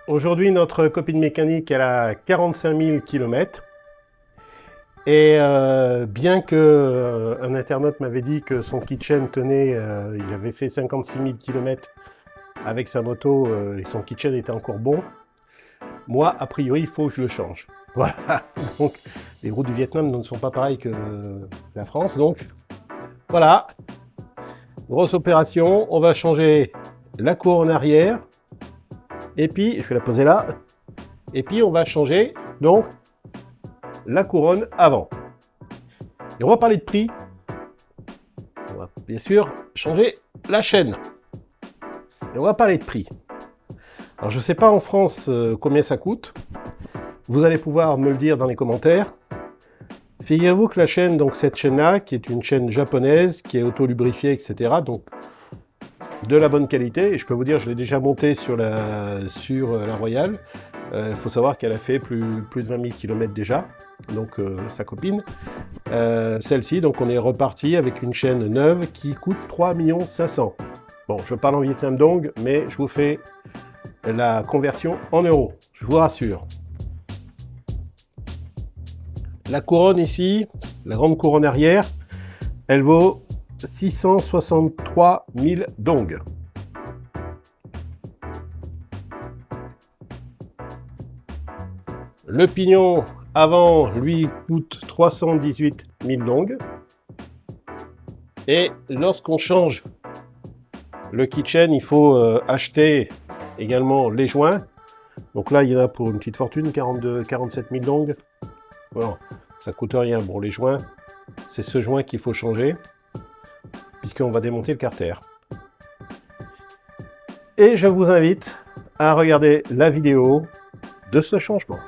Aujourd'hui, notre copine mécanique, elle a 45 000 km. Et bien que un internaute m'avait dit que son kitchen tenait, il avait fait 56 000 km avec sa moto et son kitchen était encore bon, moi, a priori, il faut que je le change. Voilà. Donc, les routes du Vietnam ne sont pas pareilles que la France. Donc, voilà. Grosse opération. On va changer la couronne arrière. Et puis, je vais la poser là. Et puis, on va changer donc la couronne avant. Et on va parler de prix. On va bien sûr changer la chaîne. Et on va parler de prix. Alors, je ne sais pas en France combien ça coûte. Vous allez pouvoir me le dire dans les commentaires. Figurez-vous que la chaîne, donc cette chaîne-là, qui est une chaîne japonaise, qui est auto-lubrifiée, etc., donc de la bonne qualité, et je peux vous dire, je l'ai déjà montée sur la Royale. Il faut savoir qu'elle a fait plus de 20 000 km déjà, donc sa copine. Celle-ci, donc on est reparti avec une chaîne neuve qui coûte 3 500 000. Bon, je parle en Vietnam Dong, mais je vous fais la conversion en euros, je vous rassure. La couronne ici, la grande couronne arrière, elle vaut 663 000 dong. Le pignon avant, lui, coûte 318 000 dong. Et lorsqu'on change le kitchen, il faut acheter également les joints. Donc là, il y en a pour une petite fortune, 47 000 dong. Bon, ça coûte rien. Bon, les joints, c'est ce joint qu'il faut changer, puisqu'on va démonter le carter. Et je vous invite à regarder la vidéo de ce changement.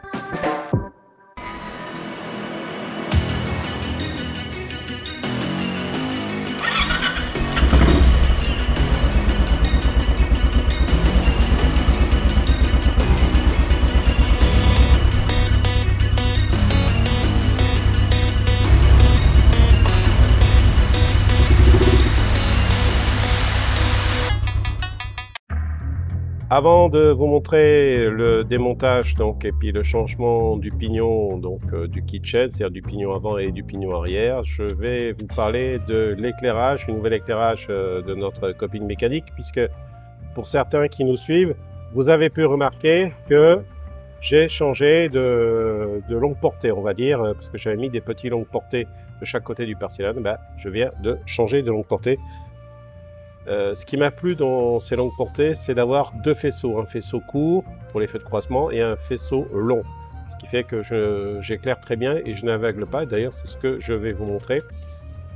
Avant de vous montrer le démontage donc, et puis le changement du pignon donc, du kitchen, c'est-à-dire du pignon avant et du pignon arrière, je vais vous parler de l'éclairage, du nouvel éclairage de notre copine mécanique, puisque pour certains qui nous suivent, vous avez pu remarquer que j'ai changé de longue portée, on va dire, parce que j'avais mis des petits longues portées de chaque côté du porcelaine. Ben, je viens de changer de longue portée. Ce qui m'a plu dans ces longues portées, c'est d'avoir deux faisceaux, un faisceau court pour les feux de croisement et un faisceau long, ce qui fait que j'éclaire très bien et je n'aveugle pas. D'ailleurs, c'est ce que je vais vous montrer.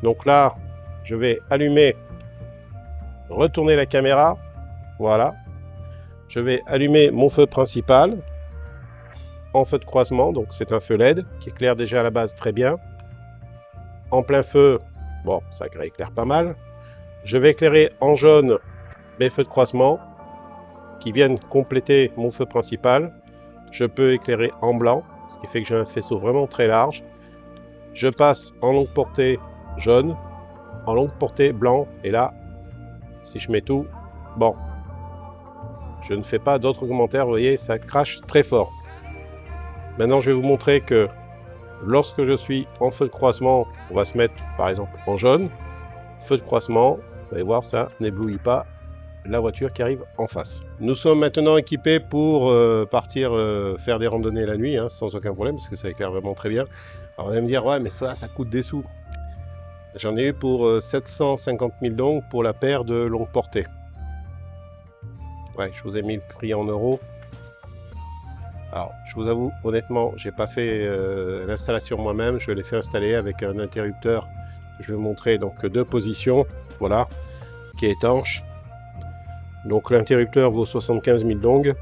Donc là, je vais allumer, retourner la caméra, voilà. Je vais allumer mon feu principal en feu de croisement, donc c'est un feu LED qui éclaire déjà à la base très bien. En plein feu, bon, ça éclaire pas mal. Je vais éclairer en jaune mes feux de croisement qui viennent compléter mon feu principal. Je peux éclairer en blanc, ce qui fait que j'ai un faisceau vraiment très large. Je passe en longue portée jaune, en longue portée blanc, et là, si je mets tout, bon, je ne fais pas d'autres commentaires, vous voyez, ça crache très fort. Maintenant, je vais vous montrer que lorsque je suis en feu de croisement, on va se mettre par exemple en jaune, feu de croisement. Vous allez voir, ça n'éblouit pas la voiture qui arrive en face. Nous sommes maintenant équipés pour partir faire des randonnées la nuit, hein, sans aucun problème, parce que ça éclaire vraiment très bien. Alors, on va me dire, ouais, mais ça coûte des sous. J'en ai eu pour 750 000 dong pour la paire de longue portée. Ouais, je vous ai mis le prix en euros. Alors, je vous avoue, honnêtement, j'ai pas fait l'installation moi-même. Je l'ai fait installer avec un interrupteur. Je vais vous montrer donc deux positions. Voilà, qui est étanche. Donc l'interrupteur vaut 75 000 dong.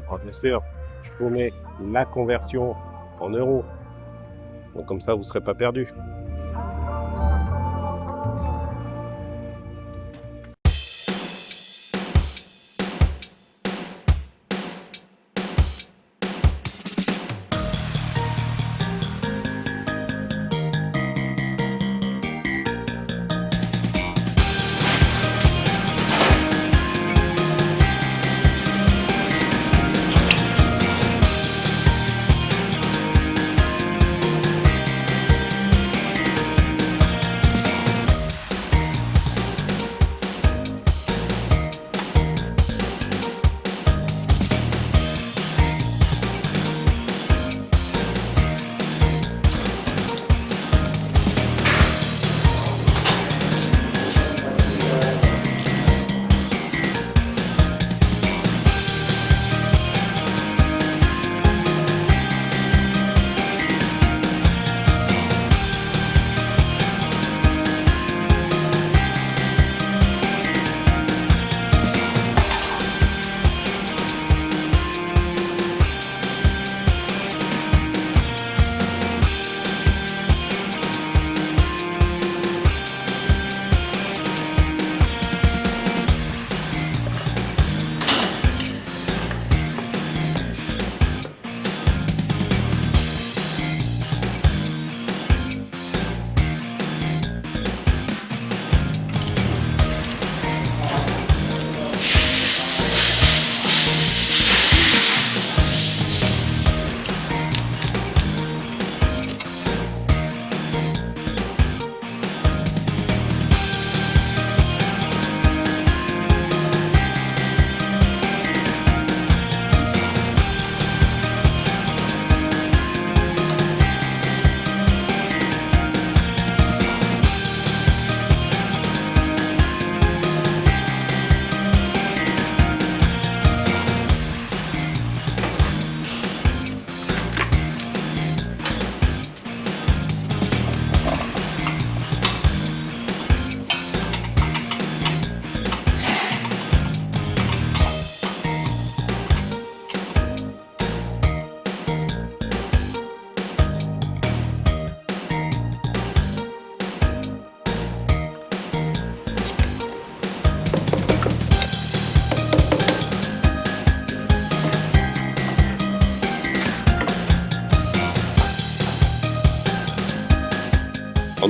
Alors, bien sûr, je vous mets la conversion en euros. Donc comme ça, vous ne serez pas perdu.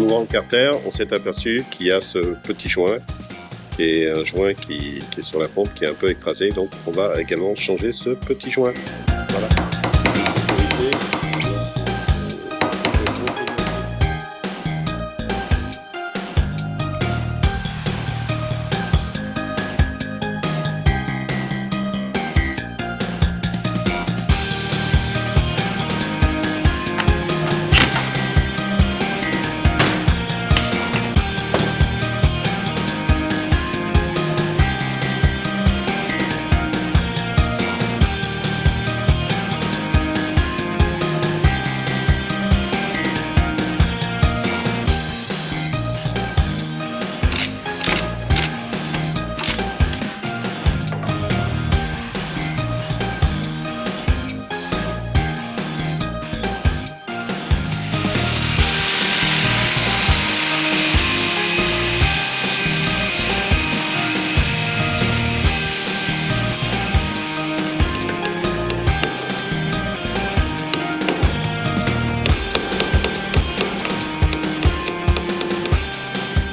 ouvrant le carter, on s'est aperçu qu'il y a ce petit joint, qui est un joint qui est sur la pompe, qui est un peu écrasé. Donc on va également changer ce petit joint. Voilà.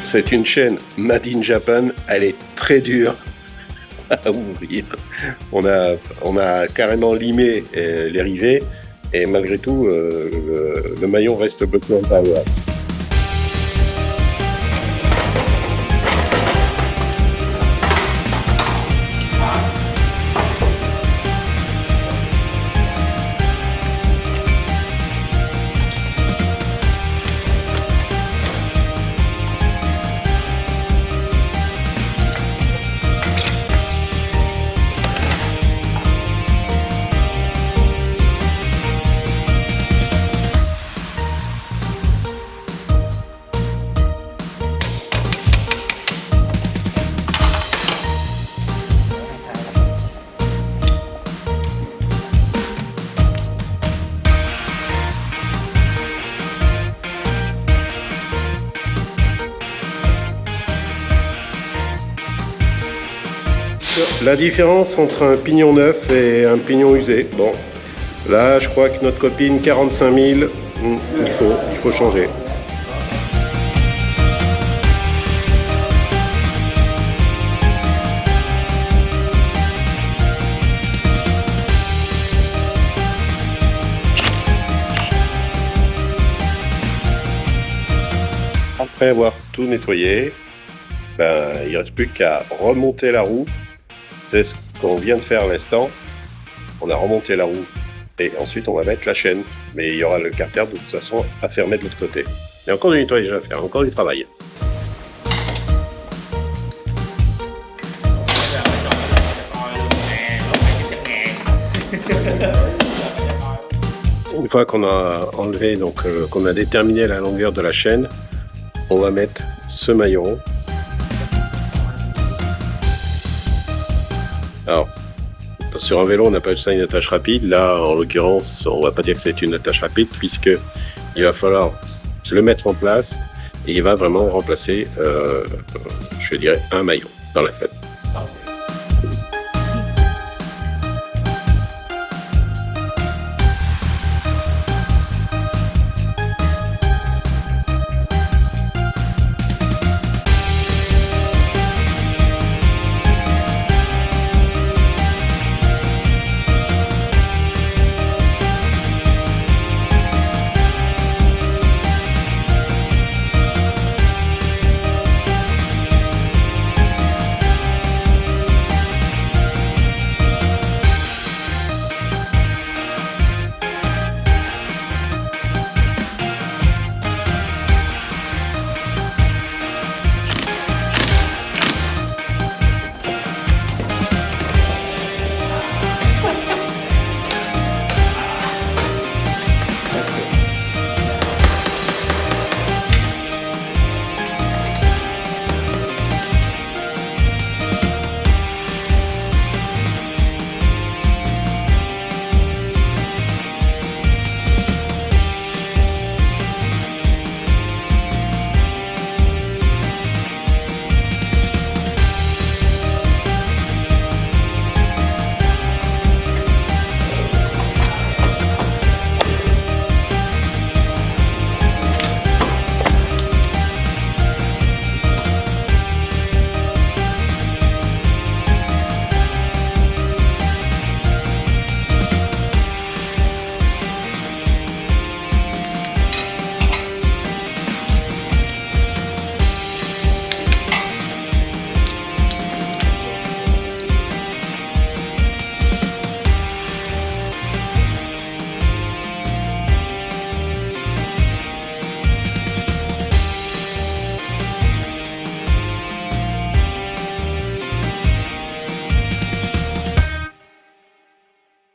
C'est une chaîne Made in Japan, elle est très dure à ouvrir. On a carrément limé les rivets et malgré tout, le maillon reste bloqué en intérieur. La différence entre un pignon neuf et un pignon usé, bon, là je crois que notre copine 45 000, il faut changer. Après avoir tout nettoyé, ben, il ne reste plus qu'à remonter la roue. C'est ce qu'on vient de faire à l'instant. On a remonté la roue et ensuite on va mettre la chaîne. Mais il y aura le carter de toute façon à fermer de l'autre côté. Il y a encore du nettoyage à faire, encore du travail. Une fois qu'on a enlevé, donc qu'on a déterminé la longueur de la chaîne, on va mettre ce maillon. Alors, sur un vélo, on appelle ça une attache rapide. Là, en l'occurrence, on ne va pas dire que c'est une attache rapide puisque il va falloir le mettre en place et il va vraiment remplacer, je dirais, un maillon dans la fête.